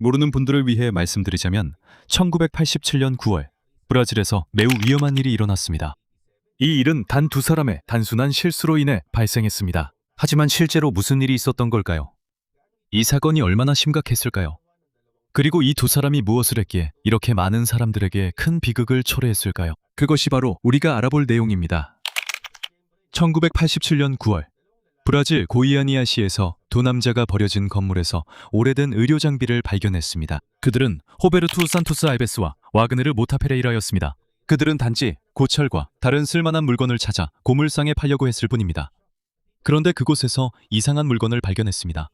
모르는 분들을 위해 말씀드리자면 1987년 9월 브라질에서 매우 위험한 일이 일어났습니다. 이 일은 단 두 사람의 단순한 실수로 인해 발생했습니다. 하지만 실제로 무슨 일이 있었던 걸까요? 이 사건이 얼마나 심각했을까요? 그리고 이 두 사람이 무엇을 했기에 이렇게 많은 사람들에게 큰 비극을 초래했을까요? 그것이 바로 우리가 알아볼 내용입니다. 1987년 9월 브라질 고이아니아시에서 두 남자가 버려진 건물에서 오래된 의료 장비를 발견했습니다. 그들은 호베르투 산토스 알베스와 와그네르 모타 페레이라였습니다. 그들은 단지 고철과 다른 쓸만한 물건을 찾아 고물상에 팔려고 했을 뿐입니다. 그런데 그곳에서 이상한 물건을 발견했습니다.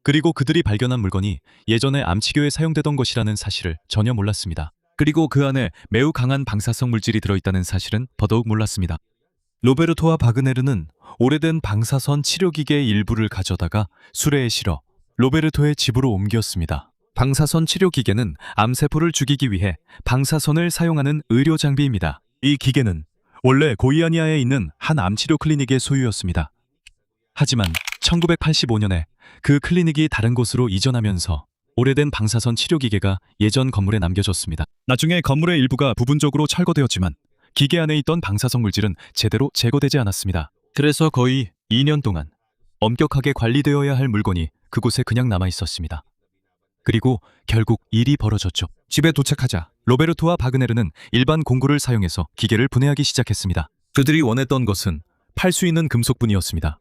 그리고 그들이 발견한 물건이 예전에 암치료에 사용되던 것이라는 사실을 전혀 몰랐습니다. 그리고 그 안에 매우 강한 방사성 물질이 들어있다는 사실은 더더욱 몰랐습니다. 로베르토와 바그네르는 오래된 방사선 치료기계의 일부를 가져다가 수레에 실어 로베르토의 집으로 옮겼습니다. 방사선 치료기계는 암세포를 죽이기 위해 방사선을 사용하는 의료 장비입니다. 이 기계는 원래 고이아니아에 있는 한 암치료 클리닉의 소유였습니다. 하지만 1985년에 그 클리닉이 다른 곳으로 이전하면서 오래된 방사선 치료기계가 예전 건물에 남겨졌습니다. 나중에 건물의 일부가 부분적으로 철거되었지만 기계 안에 있던 방사성 물질은 제대로 제거되지 않았습니다. 그래서 거의 2년 동안 엄격하게 관리되어야 할 물건이 그곳에 그냥 남아 있었습니다. 그리고 결국 일이 벌어졌죠. 집에 도착하자 로베르토와 바그네르는 일반 공구를 사용해서 기계를 분해하기 시작했습니다. 그들이 원했던 것은 팔 수 있는 금속뿐이었습니다.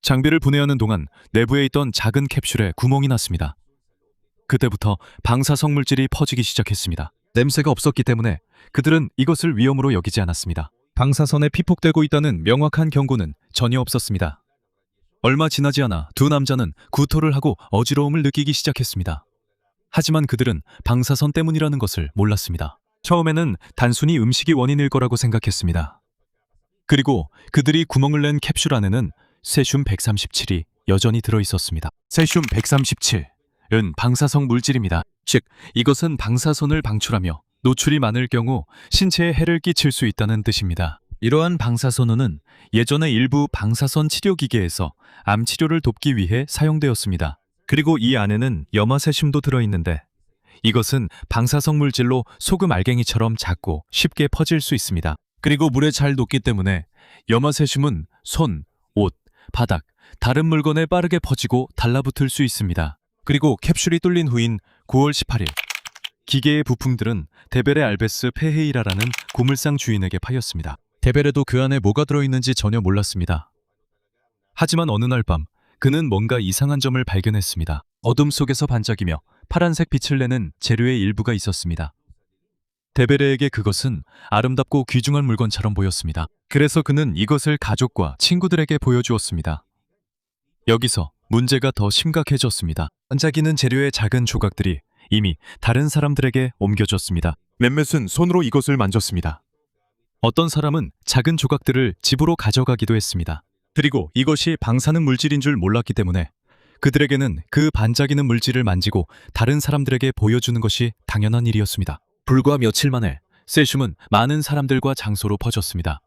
장비를 분해하는 동안 내부에 있던 작은 캡슐에 구멍이 났습니다. 그때부터 방사성 물질이 퍼지기 시작했습니다. 냄새가 없었기 때문에 그들은 이것을 위험으로 여기지 않았습니다. 방사선에 피폭되고 있다는 명확한 경고는 전혀 없었습니다. 얼마 지나지 않아 두 남자는 구토를 하고 어지러움을 느끼기 시작했습니다. 하지만 그들은 방사선 때문이라는 것을 몰랐습니다. 처음에는 단순히 음식이 원인일 거라고 생각했습니다. 그리고 그들이 구멍을 낸 캡슐 안에는 세슘 137이 여전히 들어있었습니다. 세슘 137은 방사성 물질입니다. 즉, 이것은 방사선을 방출하며 노출이 많을 경우 신체에 해를 끼칠 수 있다는 뜻입니다. 이러한 방사선호는 예전에 일부 방사선 치료기계에서 암 치료를 돕기 위해 사용되었습니다. 그리고 이 안에는 염화세슘도 들어있는데 이것은 방사성 물질로 소금 알갱이처럼 작고 쉽게 퍼질 수 있습니다. 그리고 물에 잘 녹기 때문에 염화세슘은 손, 옷, 바닥, 다른 물건에 빠르게 퍼지고 달라붙을 수 있습니다. 그리고 캡슐이 뚫린 후인 9월 18일 기계의 부품들은 데베레 알베스 페헤이라라는 고물상 주인에게 파였습니다. 데베레도 그 안에 뭐가 들어있는지 전혀 몰랐습니다. 하지만 어느 날 밤 그는 뭔가 이상한 점을 발견했습니다. 어둠 속에서 반짝이며 파란색 빛을 내는 재료의 일부가 있었습니다. 데베레에게 그것은 아름답고 귀중한 물건처럼 보였습니다. 그래서 그는 이것을 가족과 친구들에게 보여주었습니다. 여기서 문제가 더 심각해졌습니다. 반짝이는 재료의 작은 조각들이 이미 다른 사람들에게 옮겨졌습니다. 몇몇은 손으로 이것을 만졌습니다. 어떤 사람은 작은 조각들을 집으로 가져가기도 했습니다. 그리고 이것이 방사능 물질인 줄 몰랐기 때문에 그들에게는 그 반짝이는 물질을 만지고 다른 사람들에게 보여주는 것이 당연한 일이었습니다. 불과 며칠 만에 세슘은 많은 사람들과 장소로 퍼졌습니다.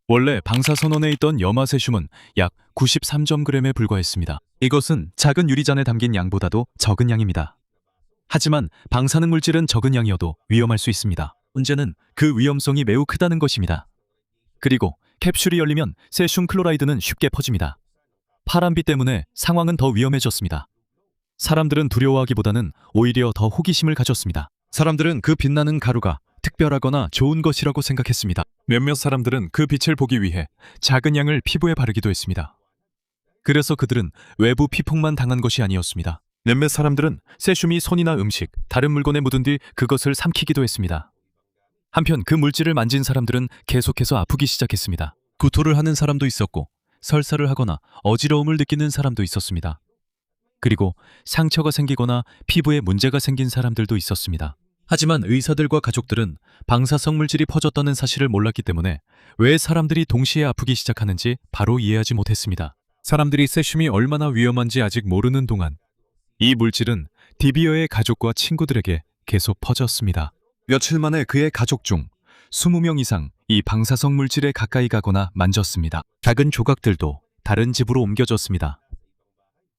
원래 방사선원에 있던 염화세슘은 약 93.g에 불과했습니다. 이것은 작은 유리잔에 담긴 양보다도 적은 양입니다. 하지만 방사능 물질은 적은 양이어도 위험할 수 있습니다. 문제는 그 위험성이 매우 크다는 것입니다. 그리고 캡슐이 열리면 세슘 클로라이드는 쉽게 퍼집니다. 파란빛 때문에 상황은 더 위험해졌습니다. 사람들은 두려워하기보다는 오히려 더 호기심을 가졌습니다. 사람들은 그 빛나는 가루가 특별하거나 좋은 것이라고 생각했습니다. 몇몇 사람들은 그 빛을 보기 위해 작은 양을 피부에 바르기도 했습니다. 그래서 그들은 외부 피폭만 당한 것이 아니었습니다. 몇몇 사람들은 세슘이 손이나 음식, 다른 물건에 묻은 뒤 그것을 삼키기도 했습니다. 한편 그 물질을 만진 사람들은 계속해서 아프기 시작했습니다. 구토를 하는 사람도 있었고 설사를 하거나 어지러움을 느끼는 사람도 있었습니다. 그리고 상처가 생기거나 피부에 문제가 생긴 사람들도 있었습니다. 하지만 의사들과 가족들은 방사성 물질이 퍼졌다는 사실을 몰랐기 때문에 왜 사람들이 동시에 아프기 시작하는지 바로 이해하지 못했습니다. 사람들이 세슘이 얼마나 위험한지 아직 모르는 동안 이 물질은 디비어의 가족과 친구들에게 계속 퍼졌습니다. 며칠 만에 그의 가족 중 20명 이상 이 방사성 물질에 가까이 가거나 만졌습니다. 작은 조각들도 다른 집으로 옮겨졌습니다.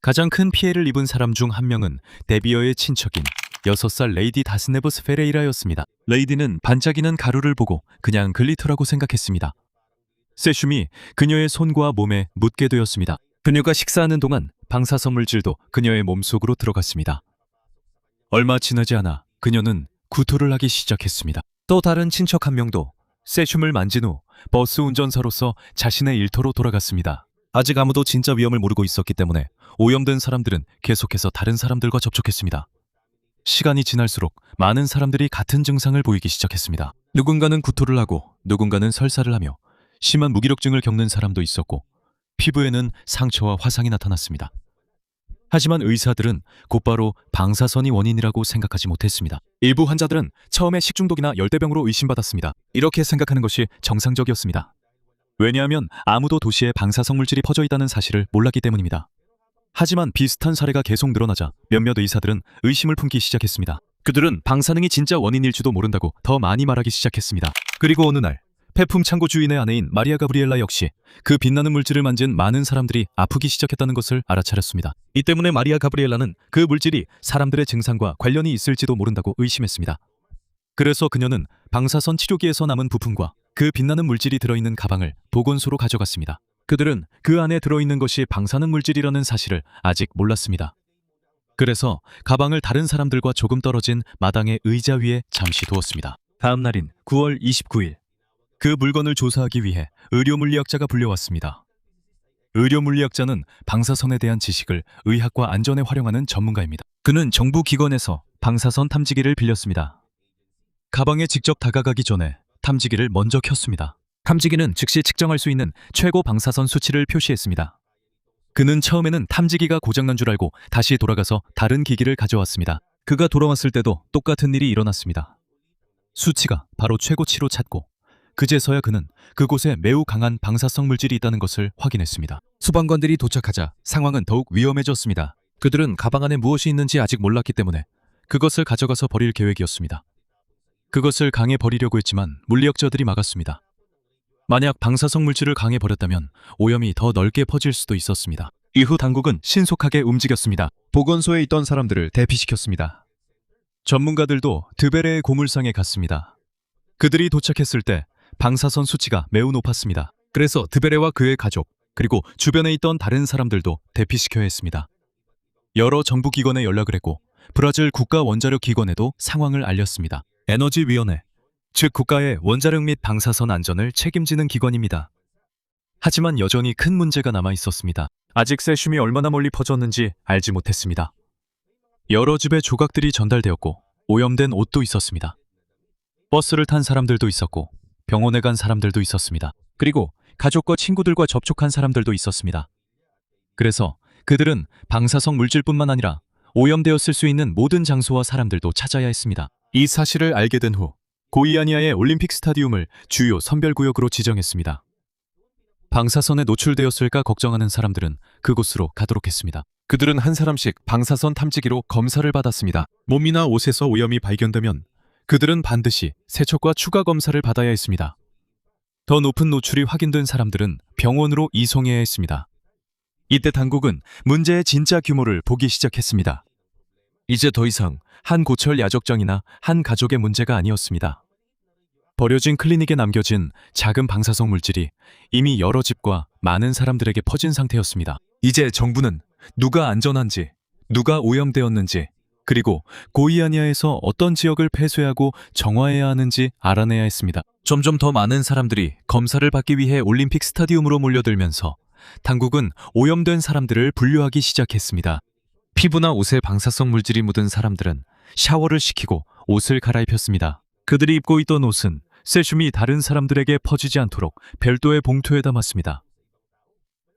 가장 큰 피해를 입은 사람 중 한 명은 데비어의 친척인 6살 레이디 다스네버스 페레이라였습니다. 레이디는 반짝이는 가루를 보고 그냥 글리터라고 생각했습니다. 세슘이 그녀의 손과 몸에 묻게 되었습니다. 그녀가 식사하는 동안 방사선 물질도 그녀의 몸속으로 들어갔습니다. 얼마 지나지 않아 그녀는 구토를 하기 시작했습니다. 또 다른 친척 한 명도 세슘을 만진 후 버스 운전사로서 자신의 일터로 돌아갔습니다. 아직 아무도 진짜 위험을 모르고 있었기 때문에 오염된 사람들은 계속해서 다른 사람들과 접촉했습니다. 시간이 지날수록 많은 사람들이 같은 증상을 보이기 시작했습니다. 누군가는 구토를 하고 누군가는 설사를 하며 심한 무기력증을 겪는 사람도 있었고 피부에는 상처와 화상이 나타났습니다. 하지만 의사들은 곧바로 방사선이 원인이라고 생각하지 못했습니다. 일부 환자들은 처음에 식중독이나 열대병으로 의심받았습니다. 이렇게 생각하는 것이 정상적이었습니다. 왜냐하면 아무도 도시에 방사성 물질이 퍼져 있다는 사실을 몰랐기 때문입니다. 하지만 비슷한 사례가 계속 늘어나자 몇몇 의사들은 의심을 품기 시작했습니다. 그들은 방사능이 진짜 원인일지도 모른다고 더 많이 말하기 시작했습니다. 그리고 어느 날 폐품 창고 주인의 아내인 마리아 가브리엘라 역시 그 빛나는 물질을 만진 많은 사람들이 아프기 시작했다는 것을 알아차렸습니다. 이 때문에 마리아 가브리엘라는 그 물질이 사람들의 증상과 관련이 있을지도 모른다고 의심했습니다. 그래서 그녀는 방사선 치료기에서 남은 부품과 그 빛나는 물질이 들어있는 가방을 보건소로 가져갔습니다. 그들은 그 안에 들어있는 것이 방사능 물질이라는 사실을 아직 몰랐습니다. 그래서 가방을 다른 사람들과 조금 떨어진 마당의 의자 위에 잠시 두었습니다. 다음 날인 9월 29일 그 물건을 조사하기 위해 의료물리학자가 불려왔습니다. 의료물리학자는 방사선에 대한 지식을 의학과 안전에 활용하는 전문가입니다. 그는 정부 기관에서 방사선 탐지기를 빌렸습니다. 가방에 직접 다가가기 전에 탐지기를 먼저 켰습니다. 탐지기는 즉시 측정할 수 있는 최고 방사선 수치를 표시했습니다. 그는 처음에는 탐지기가 고장난 줄 알고 다시 돌아가서 다른 기기를 가져왔습니다. 그가 돌아왔을 때도 똑같은 일이 일어났습니다. 수치가 바로 최고치로 찼고 그제서야 그는 그곳에 매우 강한 방사성 물질이 있다는 것을 확인했습니다. 소방관들이 도착하자 상황은 더욱 위험해졌습니다. 그들은 가방 안에 무엇이 있는지 아직 몰랐기 때문에 그것을 가져가서 버릴 계획이었습니다. 그것을 강에 버리려고 했지만 물리학자들이 막았습니다. 만약 방사성 물질을 강에 버렸다면 오염이 더 넓게 퍼질 수도 있었습니다. 이후 당국은 신속하게 움직였습니다. 보건소에 있던 사람들을 대피시켰습니다. 전문가들도 드베레의 고물상에 갔습니다. 그들이 도착했을 때 방사선 수치가 매우 높았습니다. 그래서 드베레와 그의 가족, 그리고 주변에 있던 다른 사람들도 대피시켜야 했습니다. 여러 정부기관에 연락을 했고 브라질 국가원자력기관에도 상황을 알렸습니다. 에너지위원회, 즉 국가의 원자력 및 방사선 안전을 책임지는 기관입니다. 하지만 여전히 큰 문제가 남아 있었습니다. 아직 세슘이 얼마나 멀리 퍼졌는지 알지 못했습니다. 여러 집에 조각들이 전달되었고 오염된 옷도 있었습니다. 버스를 탄 사람들도 있었고 병원에 간 사람들도 있었습니다. 그리고 가족과 친구들과 접촉한 사람들도 있었습니다. 그래서 그들은 방사성 물질뿐만 아니라 오염되었을 수 있는 모든 장소와 사람들도 찾아야 했습니다. 이 사실을 알게 된 후 고이아니아의 올림픽 스타디움을 주요 선별구역으로 지정했습니다. 방사선에 노출되었을까 걱정하는 사람들은 그곳으로 가도록 했습니다. 그들은 한 사람씩 방사선 탐지기로 검사를 받았습니다. 몸이나 옷에서 오염이 발견되면 그들은 반드시 세척과 추가 검사를 받아야 했습니다. 더 높은 노출이 확인된 사람들은 병원으로 이송해야 했습니다. 이때 당국은 문제의 진짜 규모를 보기 시작했습니다. 이제 더 이상 한 고철 야적장이나 한 가족의 문제가 아니었습니다. 버려진 클리닉에 남겨진 작은 방사성 물질이 이미 여러 집과 많은 사람들에게 퍼진 상태였습니다. 이제 정부는 누가 안전한지, 누가 오염되었는지, 그리고 고이아니아에서 어떤 지역을 폐쇄하고 정화해야 하는지 알아내야 했습니다. 점점 더 많은 사람들이 검사를 받기 위해 올림픽 스타디움으로 몰려들면서 당국은 오염된 사람들을 분류하기 시작했습니다. 피부나 옷에 방사성 물질이 묻은 사람들은 샤워를 시키고 옷을 갈아입혔습니다. 그들이 입고 있던 옷은 세슘이 다른 사람들에게 퍼지지 않도록 별도의 봉투에 담았습니다.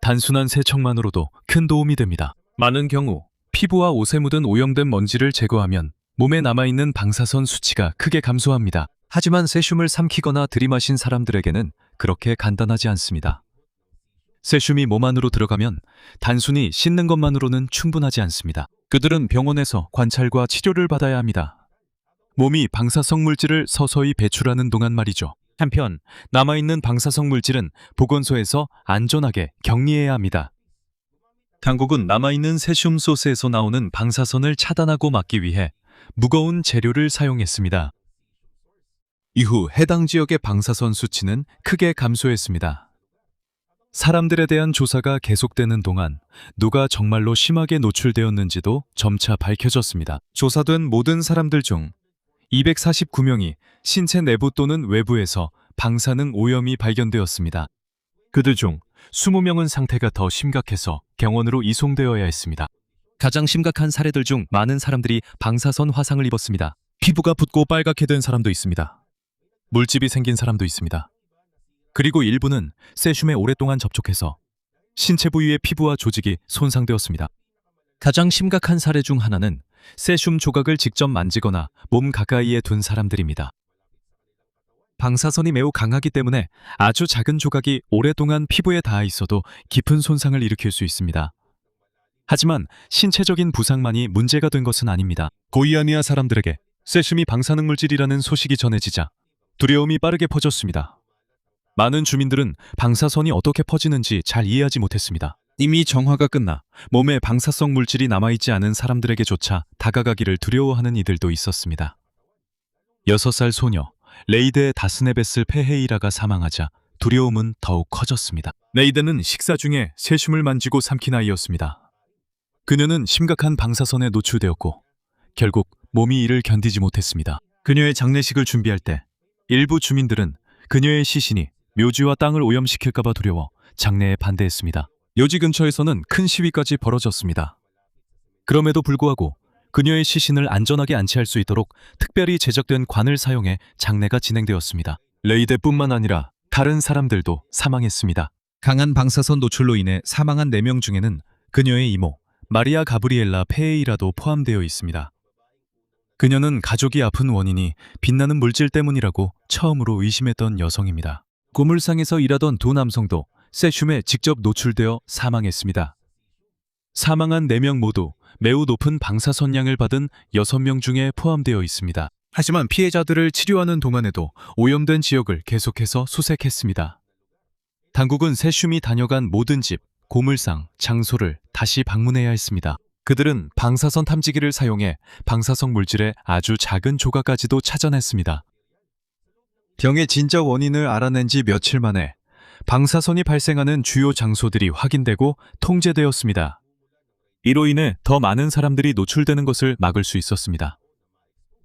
단순한 세척만으로도 큰 도움이 됩니다. 많은 경우 피부와 옷에 묻은 오염된 먼지를 제거하면 몸에 남아있는 방사선 수치가 크게 감소합니다. 하지만 세슘을 삼키거나 들이마신 사람들에게는 그렇게 간단하지 않습니다. 세슘이 몸 안으로 들어가면 단순히 씻는 것만으로는 충분하지 않습니다. 그들은 병원에서 관찰과 치료를 받아야 합니다. 몸이 방사성 물질을 서서히 배출하는 동안 말이죠. 한편 남아있는 방사성 물질은 보건소에서 안전하게 격리해야 합니다. 당국은 남아있는 세슘 소스에서 나오는 방사선을 차단하고 막기 위해 무거운 재료를 사용했습니다. 이후 해당 지역의 방사선 수치는 크게 감소했습니다. 사람들에 대한 조사가 계속되는 동안 누가 정말로 심하게 노출되었는지도 점차 밝혀졌습니다. 조사된 모든 사람들 중 249명이 신체 내부 또는 외부에서 방사능 오염이 발견되었습니다. 그들 중 20명은 상태가 더 심각해서 병원으로 이송되어야 했습니다. 가장 심각한 사례들 중 많은 사람들이 방사선 화상을 입었습니다. 피부가 붓고 빨갛게 된 사람도 있습니다. 물집이 생긴 사람도 있습니다. 그리고 일부는 세슘에 오랫동안 접촉해서 신체 부위의 피부와 조직이 손상되었습니다. 가장 심각한 사례 중 하나는 세슘 조각을 직접 만지거나 몸 가까이에 둔 사람들입니다. 방사선이 매우 강하기 때문에 아주 작은 조각이 오랫동안 피부에 닿아 있어도 깊은 손상을 일으킬 수 있습니다. 하지만 신체적인 부상만이 문제가 된 것은 아닙니다. 고이아니아 사람들에게 세슘이 방사능 물질이라는 소식이 전해지자 두려움이 빠르게 퍼졌습니다. 많은 주민들은 방사선이 어떻게 퍼지는지 잘 이해하지 못했습니다. 이미 정화가 끝나 몸에 방사성 물질이 남아있지 않은 사람들에게조차 다가가기를 두려워하는 이들도 있었습니다. 6살 소녀 레이데 다스네베스 페헤이라가 사망하자 두려움은 더욱 커졌습니다. 레이데는 식사 중에 세슘을 만지고 삼킨 아이였습니다. 그녀는 심각한 방사선에 노출되었고 결국 몸이 이를 견디지 못했습니다. 그녀의 장례식을 준비할 때 일부 주민들은 그녀의 시신이 묘지와 땅을 오염시킬까봐 두려워 장례에 반대했습니다. 묘지 근처에서는 큰 시위까지 벌어졌습니다. 그럼에도 불구하고 그녀의 시신을 안전하게 안치할 수 있도록 특별히 제작된 관을 사용해 장례가 진행되었습니다. 레이데뿐만 아니라 다른 사람들도 사망했습니다. 강한 방사선 노출로 인해 사망한 4명 중에는 그녀의 이모 마리아 가브리엘라 페에이라도 포함되어 있습니다. 그녀는 가족이 아픈 원인이 빛나는 물질 때문이라고 처음으로 의심했던 여성입니다. 고물상에서 일하던 두 남성도 세슘에 직접 노출되어 사망했습니다. 사망한 4명 모두 매우 높은 방사선량을 받은 6명 중에 포함되어 있습니다. 하지만 피해자들을 치료하는 동안에도 오염된 지역을 계속해서 수색했습니다. 당국은 세슘이 다녀간 모든 집, 고물상, 장소를 다시 방문해야 했습니다. 그들은 방사선 탐지기를 사용해 방사성 물질의 아주 작은 조각까지도 찾아냈습니다. 병의 진짜 원인을 알아낸 지 며칠 만에 방사선이 발생하는 주요 장소들이 확인되고 통제되었습니다. 이로 인해 더 많은 사람들이 노출되는 것을 막을 수 있었습니다.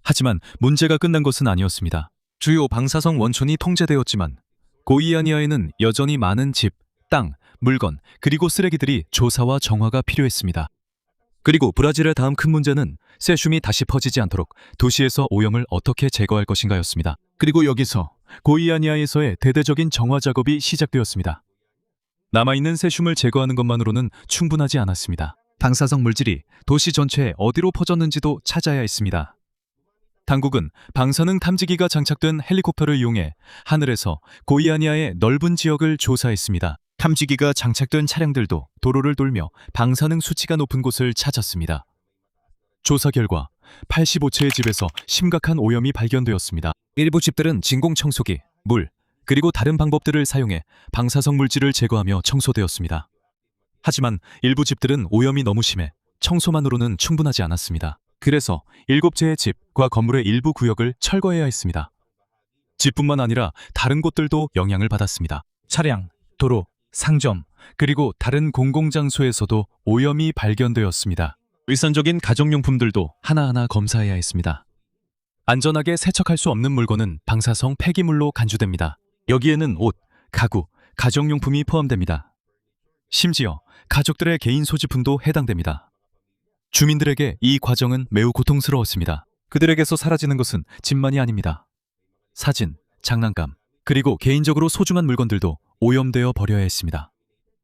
하지만 문제가 끝난 것은 아니었습니다. 주요 방사성 원천이 통제되었지만 고이아니아에는 여전히 많은 집, 땅, 물건, 그리고 쓰레기들이 조사와 정화가 필요했습니다. 그리고 브라질의 다음 큰 문제는 세슘이 다시 퍼지지 않도록 도시에서 오염을 어떻게 제거할 것인가였습니다. 그리고 여기서 고이아니아에서의 대대적인 정화 작업이 시작되었습니다. 남아있는 세슘을 제거하는 것만으로는 충분하지 않았습니다. 방사성 물질이 도시 전체에 어디로 퍼졌는지도 찾아야 했습니다. 당국은 방사능 탐지기가 장착된 헬리콥터를 이용해 하늘에서 고이아니아의 넓은 지역을 조사했습니다. 탐지기가 장착된 차량들도 도로를 돌며 방사능 수치가 높은 곳을 찾았습니다. 조사 결과 85채의 집에서 심각한 오염이 발견되었습니다. 일부 집들은 진공 청소기, 물, 그리고 다른 방법들을 사용해 방사성 물질을 제거하며 청소되었습니다. 하지만 일부 집들은 오염이 너무 심해 청소만으로는 충분하지 않았습니다. 그래서 7채의 집과 건물의 일부 구역을 철거해야 했습니다. 집뿐만 아니라 다른 곳들도 영향을 받았습니다. 차량, 도로, 상점, 그리고 다른 공공장소에서도 오염이 발견되었습니다. 일상적인 가정용품들도 하나하나 검사해야 했습니다. 안전하게 세척할 수 없는 물건은 방사성 폐기물로 간주됩니다. 여기에는 옷, 가구, 가정용품이 포함됩니다. 심지어 가족들의 개인 소지품도 해당됩니다. 주민들에게 이 과정은 매우 고통스러웠습니다. 그들에게서 사라지는 것은 집만이 아닙니다. 사진, 장난감, 그리고 개인적으로 소중한 물건들도 오염되어 버려야 했습니다.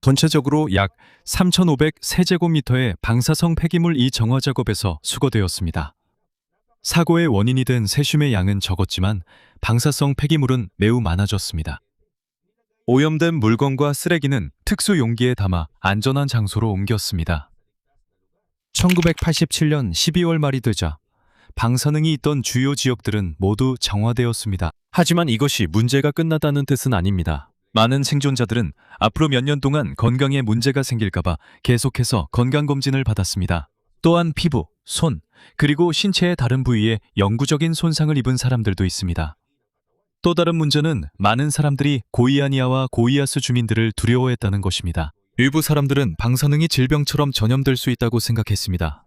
전체적으로 약 3,500세제곱미터의 방사성 폐기물 이 정화 작업에서 수거되었습니다. 사고의 원인이 된 세슘의 양은 적었지만 방사성 폐기물은 매우 많아졌습니다. 오염된 물건과 쓰레기는 특수 용기에 담아 안전한 장소로 옮겼습니다. 1987년 12월 말이 되자 방사능이 있던 주요 지역들은 모두 정화되었습니다. 하지만 이것이 문제가 끝났다는 뜻은 아닙니다. 많은 생존자들은 앞으로 몇 년 동안 건강에 문제가 생길까봐 계속해서 건강검진을 받았습니다. 또한 피부, 손, 그리고 신체의 다른 부위에 영구적인 손상을 입은 사람들도 있습니다. 또 다른 문제는 많은 사람들이 고이아니아와 고이아스 주민들을 두려워했다는 것입니다. 일부 사람들은 방사능이 질병처럼 전염될 수 있다고 생각했습니다.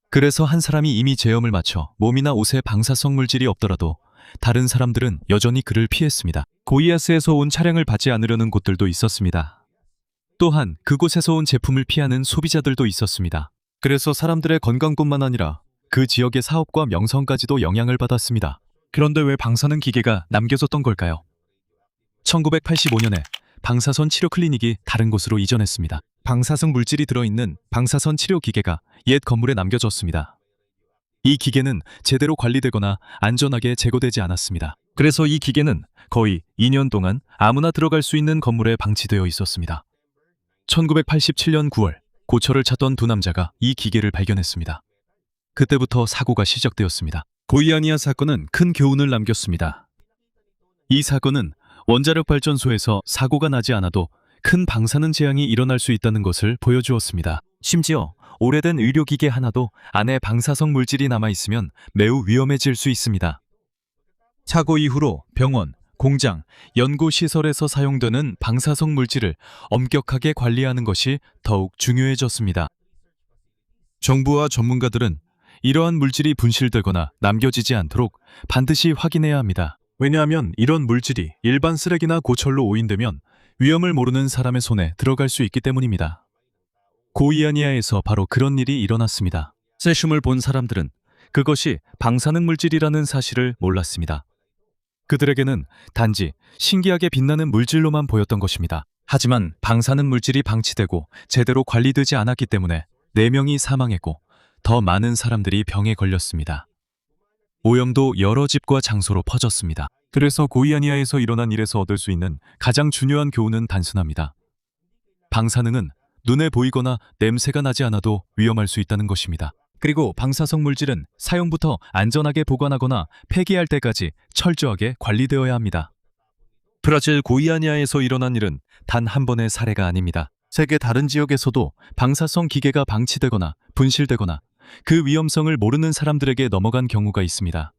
그래서 한 사람이 이미 제염을 맞춰 몸이나 옷에 방사성 물질이 없더라도 다른 사람들은 여전히 그를 피했습니다. 고이아스에서 온 차량을 받지 않으려는 곳들도 있었습니다. 또한 그곳에서 온 제품을 피하는 소비자들도 있었습니다. 그래서 사람들의 건강뿐만 아니라 그 지역의 사업과 명성까지도 영향을 받았습니다. 그런데 왜 방사능 기계가 남겨졌던 걸까요? 1985년에 방사선 치료 클리닉이 다른 곳으로 이전했습니다. 방사성 물질이 들어있는 방사선 치료 기계가 옛 건물에 남겨졌습니다. 이 기계는 제대로 관리되거나 안전하게 제거되지 않았습니다. 그래서 이 기계는 거의 2년 동안 아무나 들어갈 수 있는 건물에 방치되어 있었습니다. 1987년 9월, 고철을 찾던 두 남자가 이 기계를 발견했습니다. 그때부터 사고가 시작되었습니다. 고이아니아 사건은 큰 교훈을 남겼습니다. 이 사건은 원자력 발전소에서 사고가 나지 않아도 큰 방사능 재앙이 일어날 수 있다는 것을 보여주었습니다. 심지어 오래된 의료기계 하나도 안에 방사성 물질이 남아있으면 매우 위험해질 수 있습니다. 사고 이후로 병원, 공장, 연구시설에서 사용되는 방사성 물질을 엄격하게 관리하는 것이 더욱 중요해졌습니다. 정부와 전문가들은 이러한 물질이 분실되거나 남겨지지 않도록 반드시 확인해야 합니다. 왜냐하면 이런 물질이 일반 쓰레기나 고철로 오인되면 위험을 모르는 사람의 손에 들어갈 수 있기 때문입니다. 고이아니아에서 바로 그런 일이 일어났습니다. 세슘을 본 사람들은 그것이 방사능 물질이라는 사실을 몰랐습니다. 그들에게는 단지 신기하게 빛나는 물질로만 보였던 것입니다. 하지만 방사능 물질이 방치되고 제대로 관리되지 않았기 때문에 4명이 사망했고 더 많은 사람들이 병에 걸렸습니다. 오염도 여러 집과 장소로 퍼졌습니다. 그래서 고이아니아에서 일어난 일에서 얻을 수 있는 가장 중요한 교훈은 단순합니다. 방사능은 눈에 보이거나 냄새가 나지 않아도 위험할 수 있다는 것입니다. 그리고 방사성 물질은 사용부터 안전하게 보관하거나 폐기할 때까지 철저하게 관리되어야 합니다. 브라질 고이아니아에서 일어난 일은 단 한 번의 사례가 아닙니다. 세계 다른 지역에서도 방사성 기계가 방치되거나 분실되거나 그 위험성을 모르는 사람들에게 넘어간 경우가 있습니다.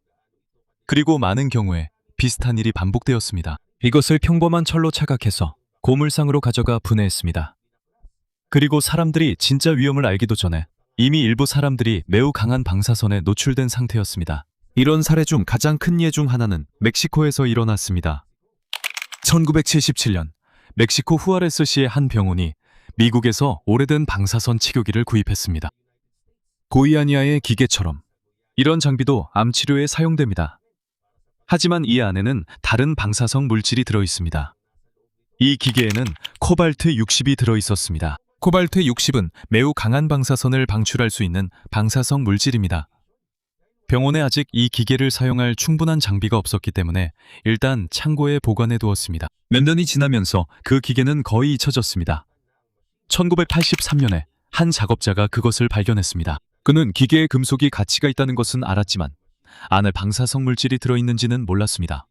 그리고 많은 경우에 비슷한 일이 반복되었습니다. 이것을 평범한 철로 착각해서 고물상으로 가져가 분해했습니다. 그리고 사람들이 진짜 위험을 알기도 전에 이미 일부 사람들이 매우 강한 방사선에 노출된 상태였습니다. 이런 사례 중 가장 큰 예 중 하나는 멕시코에서 일어났습니다. 1977년 멕시코 후아레스시의 한 병원이 미국에서 오래된 방사선 치료기를 구입했습니다. 고이아니아의 기계처럼 이런 장비도 암 치료에 사용됩니다. 하지만 이 안에는 다른 방사성 물질이 들어있습니다. 이 기계에는 코발트 60이 들어있었습니다. 코발트 60은 매우 강한 방사선을 방출할 수 있는 방사성 물질입니다. 병원에 아직 이 기계를 사용할 충분한 장비가 없었기 때문에 일단 창고에 보관해 두었습니다. 몇 년이 지나면서 그 기계는 거의 잊혀졌습니다. 1983년에 한 작업자가 그것을 발견했습니다. 그는 기계에 금속이 가치가 있다는 것은 알았지만 안에 방사성 물질이 들어있는지는 몰랐습니다.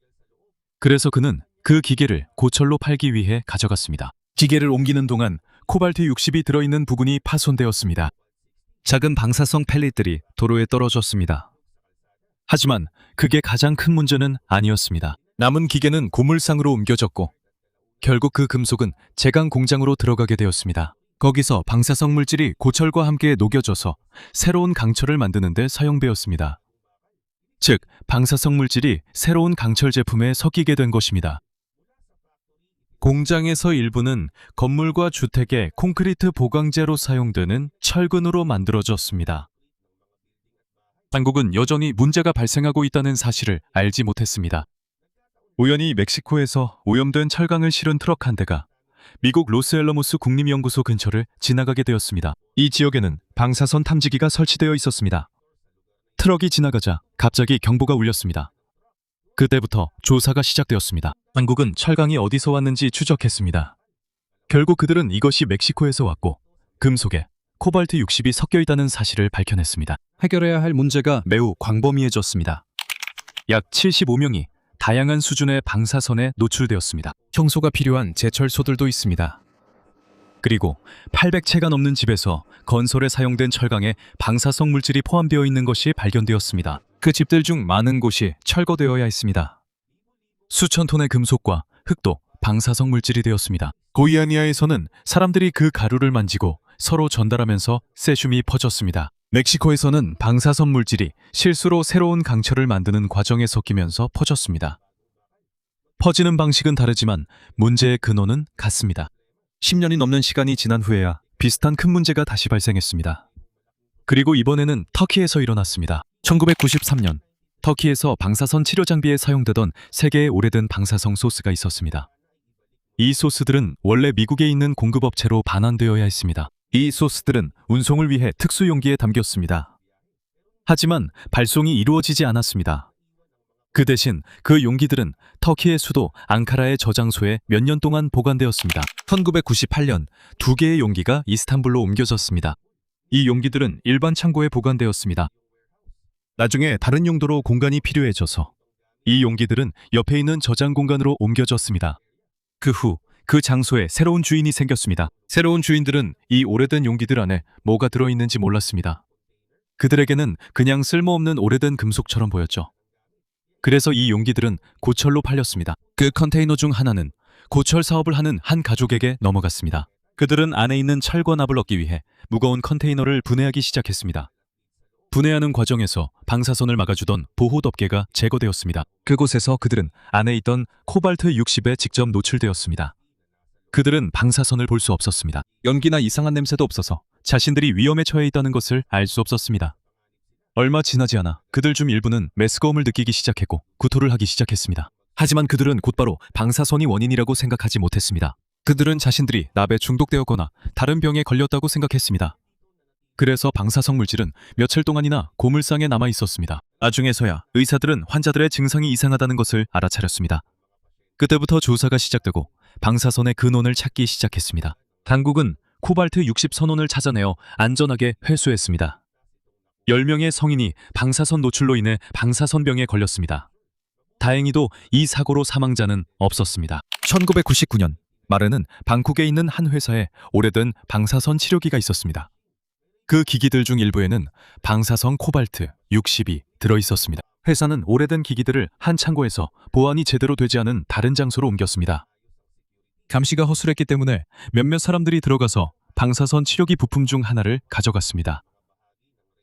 그래서 그는 그 기계를 고철로 팔기 위해 가져갔습니다. 기계를 옮기는 동안 코발트 60이 들어있는 부분이 파손되었습니다. 작은 방사성 펠릿들이 도로에 떨어졌습니다. 하지만 그게 가장 큰 문제는 아니었습니다. 남은 기계는 고물상으로 옮겨졌고 결국 그 금속은 제강 공장으로 들어가게 되었습니다. 거기서 방사성 물질이 고철과 함께 녹여져서 새로운 강철을 만드는 데 사용되었습니다. 즉, 방사성 물질이 새로운 강철 제품에 섞이게 된 것입니다. 공장에서 일부는 건물과 주택의 콘크리트 보강재로 사용되는 철근으로 만들어졌습니다. 당국은 여전히 문제가 발생하고 있다는 사실을 알지 못했습니다. 우연히 멕시코에서 오염된 철강을 실은 트럭 한 대가 미국 로스앨러모스 국립연구소 근처를 지나가게 되었습니다. 이 지역에는 방사선 탐지기가 설치되어 있었습니다. 트럭이 지나가자 갑자기 경보가 울렸습니다. 그때부터 조사가 시작되었습니다. 당국은 철강이 어디서 왔는지 추적했습니다. 결국 그들은 이것이 멕시코에서 왔고 금속에 코발트 60이 섞여 있다는 사실을 밝혀냈습니다. 해결해야 할 문제가 매우 광범위해졌습니다. 약 75명이 다양한 수준의 방사선에 노출되었습니다. 청소가 필요한 제철소들도 있습니다. 그리고 800채가 넘는 집에서 건설에 사용된 철강에 방사성 물질이 포함되어 있는 것이 발견되었습니다. 그 집들 중 많은 곳이 철거되어야 했습니다. 수천 톤의 금속과 흙도 방사성 물질이 되었습니다. 고이아니아에서는 사람들이 그 가루를 만지고 서로 전달하면서 세슘이 퍼졌습니다. 멕시코에서는 방사선 물질이 실수로 새로운 강철을 만드는 과정에 섞이면서 퍼졌습니다. 퍼지는 방식은 다르지만 문제의 근원은 같습니다. 10년이 넘는 시간이 지난 후에야 비슷한 큰 문제가 다시 발생했습니다. 그리고 이번에는 터키에서 일어났습니다. 1993년 터키에서 방사선 치료 장비에 사용되던 세계의 오래된 방사성 소스가 있었습니다. 이 소스들은 원래 미국에 있는 공급업체로 반환되어야 했습니다. 이 소스들은 운송을 위해 특수 용기에 담겼습니다. 하지만 발송이 이루어지지 않았습니다. 그 대신 그 용기들은 터키의 수도 앙카라의 저장소에 몇 년 동안 보관되었습니다. 1998년 2개의 용기가 이스탄불로 옮겨졌습니다. 이 용기들은 일반 창고에 보관되었습니다. 나중에 다른 용도로 공간이 필요해져서 이 용기들은 옆에 있는 저장 공간으로 옮겨졌습니다. 그 후 그 장소에 새로운 주인이 생겼습니다. 새로운 주인들은 이 오래된 용기들 안에 뭐가 들어있는지 몰랐습니다. 그들에게는 그냥 쓸모없는 오래된 금속처럼 보였죠. 그래서 이 용기들은 고철로 팔렸습니다. 그 컨테이너 중 하나는 고철 사업을 하는 한 가족에게 넘어갔습니다. 그들은 안에 있는 철과 납을 얻기 위해 무거운 컨테이너를 분해하기 시작했습니다. 분해하는 과정에서 방사선을 막아주던 보호 덮개가 제거되었습니다. 그곳에서 그들은 안에 있던 코발트 60에 직접 노출되었습니다. 그들은 방사선을 볼 수 없었습니다. 연기나 이상한 냄새도 없어서 자신들이 위험에 처해 있다는 것을 알 수 없었습니다. 얼마 지나지 않아 그들 중 일부는 메스꺼움을 느끼기 시작했고 구토를 하기 시작했습니다. 하지만 그들은 곧바로 방사선이 원인이라고 생각하지 못했습니다. 그들은 자신들이 납에 중독되었거나 다른 병에 걸렸다고 생각했습니다. 그래서 방사성 물질은 며칠 동안이나 고물상에 남아 있었습니다. 나중에서야 의사들은 환자들의 증상이 이상하다는 것을 알아차렸습니다. 그때부터 조사가 시작되고 방사선의 근원을 찾기 시작했습니다. 당국은 코발트 60 선원을 찾아내어 안전하게 회수했습니다. 10명의 성인이 방사선 노출로 인해 방사선병에 걸렸습니다. 다행히도 이 사고로 사망자는 없었습니다. 1999년 마르는 방콕에 있는 한 회사에 오래된 방사선 치료기가 있었습니다. 그 기기들 중 일부에는 방사성 코발트 60이 들어있었습니다. 회사는 오래된 기기들을 한 창고에서 보안이 제대로 되지 않은 다른 장소로 옮겼습니다. 감시가 허술했기 때문에 몇몇 사람들이 들어가서 방사선 치료기 부품 중 하나를 가져갔습니다.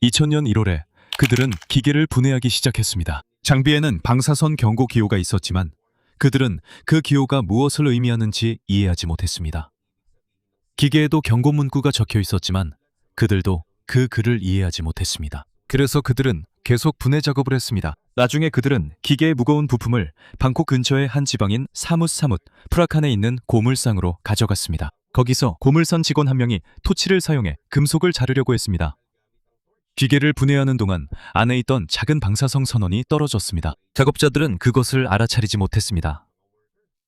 2000년 1월에 그들은 기계를 분해하기 시작했습니다. 장비에는 방사선 경고 기호가 있었지만 그들은 그 기호가 무엇을 의미하는지 이해하지 못했습니다. 기계에도 경고 문구가 적혀 있었지만 그들도 그 글을 이해하지 못했습니다. 그래서 그들은 계속 분해 작업을 했습니다. 나중에 그들은 기계의 무거운 부품을 방콕 근처의 한 지방인 사뭇사뭇 프라칸에 있는 고물상으로 가져갔습니다. 거기서 고물선 직원 한 명이 토치를 사용해 금속을 자르려고 했습니다. 기계를 분해하는 동안 안에 있던 작은 방사성 선원이 떨어졌습니다. 작업자들은 그것을 알아차리지 못했습니다.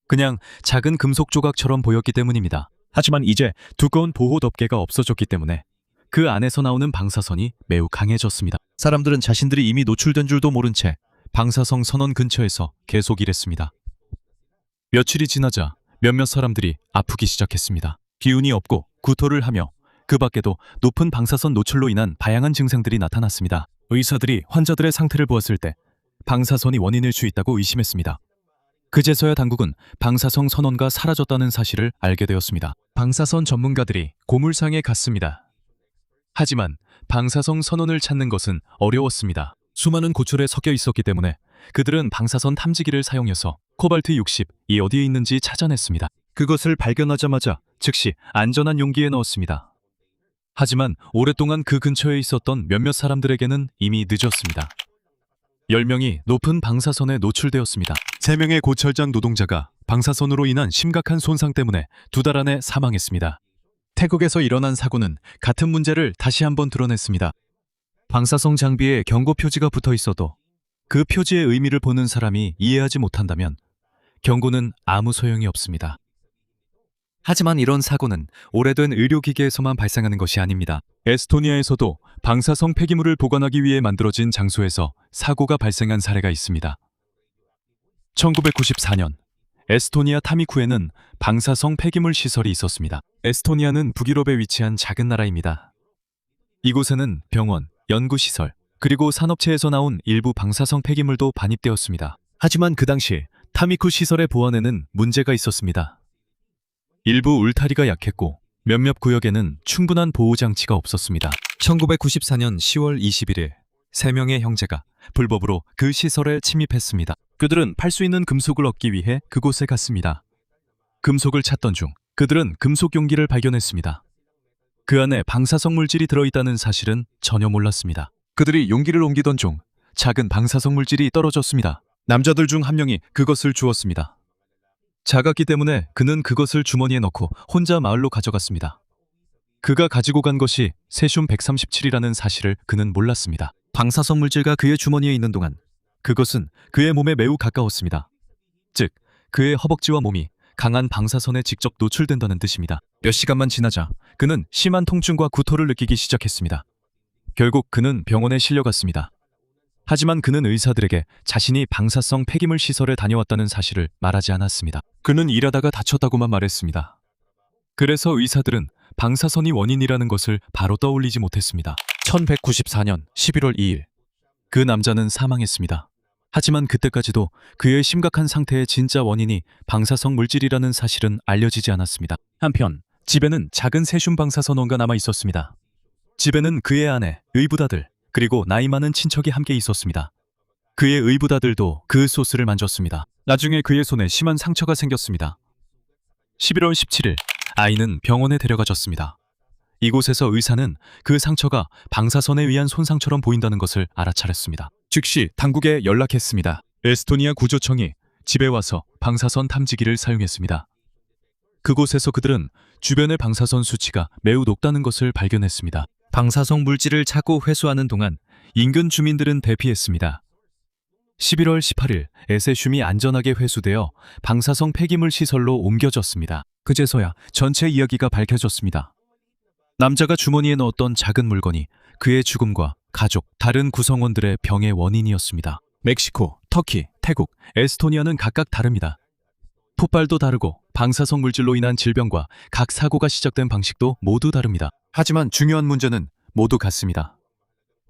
그냥 작은 금속 조각처럼 보였기 때문입니다. 하지만 이제 두꺼운 보호 덮개가 없어졌기 때문에 그 안에서 나오는 방사선이 매우 강해졌습니다. 사람들은 자신들이 이미 노출된 줄도 모른 채 방사성 선원 근처에서 계속 일했습니다. 며칠이 지나자 몇몇 사람들이 아프기 시작했습니다. 기운이 없고 구토를 하며 그 밖에도 높은 방사선 노출로 인한 다양한 증상들이 나타났습니다. 의사들이 환자들의 상태를 보았을 때 방사선이 원인일 수 있다고 의심했습니다. 그제서야 당국은 방사성 선원가 사라졌다는 사실을 알게 되었습니다. 방사선 전문가들이 고물상에 갔습니다. 하지만 방사성 선원을 찾는 것은 어려웠습니다. 수많은 고철에 섞여 있었기 때문에 그들은 방사선 탐지기를 사용해서 코발트 60이 어디에 있는지 찾아냈습니다. 그것을 발견하자마자 즉시 안전한 용기에 넣었습니다. 하지만 오랫동안 그 근처에 있었던 몇몇 사람들에게는 이미 늦었습니다. 10명이 높은 방사선에 노출되었습니다. 3명의 고철장 노동자가 방사선으로 인한 심각한 손상 때문에 2달 안에 사망했습니다. 태국에서 일어난 사고는 같은 문제를 다시 한번 드러냈습니다. 방사성 장비에 경고 표지가 붙어 있어도 그 표지의 의미를 보는 사람이 이해하지 못한다면 경고는 아무 소용이 없습니다. 하지만 이런 사고는 오래된 의료기계에서만 발생하는 것이 아닙니다. 에스토니아에서도 방사성 폐기물을 보관하기 위해 만들어진 장소에서 사고가 발생한 사례가 있습니다. 1994년 에스토니아 타미쿠에는 방사성 폐기물 시설이 있었습니다. 에스토니아는 북유럽에 위치한 작은 나라입니다. 이곳에는 병원, 연구시설, 그리고 산업체에서 나온 일부 방사성 폐기물도 반입되었습니다. 하지만 그 당시 타미쿠 시설의 보안에는 문제가 있었습니다. 일부 울타리가 약했고 몇몇 구역에는 충분한 보호장치가 없었습니다. 1994년 10월 21일 3명의 형제가 불법으로 그 시설에 침입했습니다. 그들은 팔 수 있는 금속을 얻기 위해 그곳에 갔습니다. 금속을 찾던 중 그들은 금속 용기를 발견했습니다. 그 안에 방사성 물질이 들어있다는 사실은 전혀 몰랐습니다. 그들이 용기를 옮기던 중 작은 방사성 물질이 떨어졌습니다. 남자들 중 한 명이 그것을 주었습니다. 작았기 때문에 그는 그것을 주머니에 넣고 혼자 마을로 가져갔습니다. 그가 가지고 간 것이 세슘 137이라는 사실을 그는 몰랐습니다. 방사성 물질과 그의 주머니에 있는 동안 그것은 그의 몸에 매우 가까웠습니다. 즉, 그의 허벅지와 몸이 강한 방사선에 직접 노출된다는 뜻입니다. 몇 시간만 지나자 그는 심한 통증과 구토를 느끼기 시작했습니다. 결국 그는 병원에 실려갔습니다. 하지만 그는 의사들에게 자신이 방사성 폐기물 시설에 다녀왔다는 사실을 말하지 않았습니다. 그는 일하다가 다쳤다고만 말했습니다. 그래서 의사들은 방사선이 원인이라는 것을 바로 떠올리지 못했습니다. 1194년 11월 2일 그 남자는 사망했습니다. 하지만 그때까지도 그의 심각한 상태의 진짜 원인이 방사성 물질이라는 사실은 알려지지 않았습니다. 한편 집에는 작은 세슘 방사선원가 남아 있었습니다. 집에는 그의 아내, 의붓아들, 그리고 나이 많은 친척이 함께 있었습니다. 그의 의붓아들도 그 소스를 만졌습니다. 나중에 그의 손에 심한 상처가 생겼습니다. 11월 17일 아이는 병원에 데려가졌습니다. 이곳에서 의사는 그 상처가 방사선에 의한 손상처럼 보인다는 것을 알아차렸습니다. 즉시 당국에 연락했습니다. 에스토니아 구조청이 집에 와서 방사선 탐지기를 사용했습니다. 그곳에서 그들은 주변의 방사선 수치가 매우 높다는 것을 발견했습니다. 방사성 물질을 찾고 회수하는 동안 인근 주민들은 대피했습니다. 11월 18일 에세슘이 안전하게 회수되어 방사성 폐기물 시설로 옮겨졌습니다. 그제서야 전체 이야기가 밝혀졌습니다. 남자가 주머니에 넣었던 작은 물건이 그의 죽음과 가족, 다른 구성원들의 병의 원인이었습니다. 멕시코, 터키, 태국, 에스토니아는 각각 다릅니다. 폭발도 다르고 방사성 물질로 인한 질병과 각 사고가 시작된 방식도 모두 다릅니다. 하지만 중요한 문제는 모두 같습니다.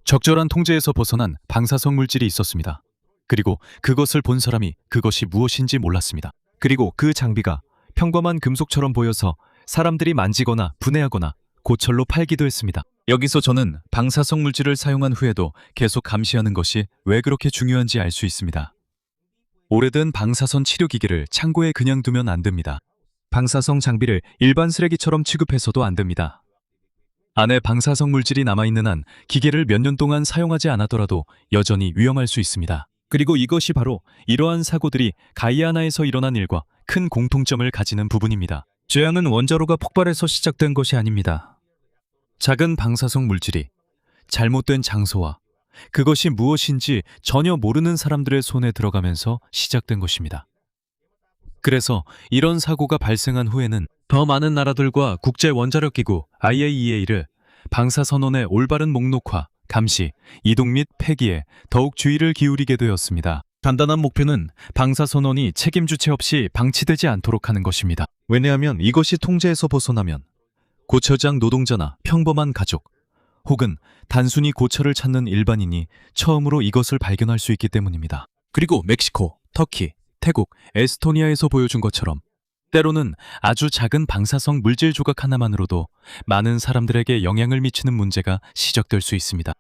적절한 통제에서 벗어난 방사성 물질이 있었습니다. 그리고 그것을 본 사람이 그것이 무엇인지 몰랐습니다. 그리고 그 장비가 평범한 금속처럼 보여서 사람들이 만지거나 분해하거나 고철로 팔기도 했습니다. 여기서 저는 방사성 물질을 사용한 후에도 계속 감시하는 것이 왜 그렇게 중요한지 알 수 있습니다. 오래된 방사선 치료기기를 창고에 그냥 두면 안 됩니다. 방사성 장비를 일반 쓰레기처럼 취급해서도 안 됩니다. 안에 방사성 물질이 남아있는 한 기계를 몇 년 동안 사용하지 않았더라도 여전히 위험할 수 있습니다. 그리고 이것이 바로 이러한 사고들이 가이아나에서 일어난 일과 큰 공통점을 가지는 부분입니다. 재앙은 원자로가 폭발해서 시작된 것이 아닙니다. 작은 방사성 물질이 잘못된 장소와 그것이 무엇인지 전혀 모르는 사람들의 손에 들어가면서 시작된 것입니다. 그래서 이런 사고가 발생한 후에는 더 많은 나라들과 국제원자력기구 IAEA를 방사선원의 올바른 목록화, 감시, 이동 및 폐기에 더욱 주의를 기울이게 되었습니다. 간단한 목표는 방사선원이 책임 주체 없이 방치되지 않도록 하는 것입니다. 왜냐하면 이것이 통제에서 벗어나면 고처장 노동자나 평범한 가족, 혹은 단순히 고철을 찾는 일반인이 처음으로 이것을 발견할 수 있기 때문입니다. 그리고 멕시코, 터키, 태국, 에스토니아에서 보여준 것처럼 때로는 아주 작은 방사성 물질 조각 하나만으로도 많은 사람들에게 영향을 미치는 문제가 시작될 수 있습니다.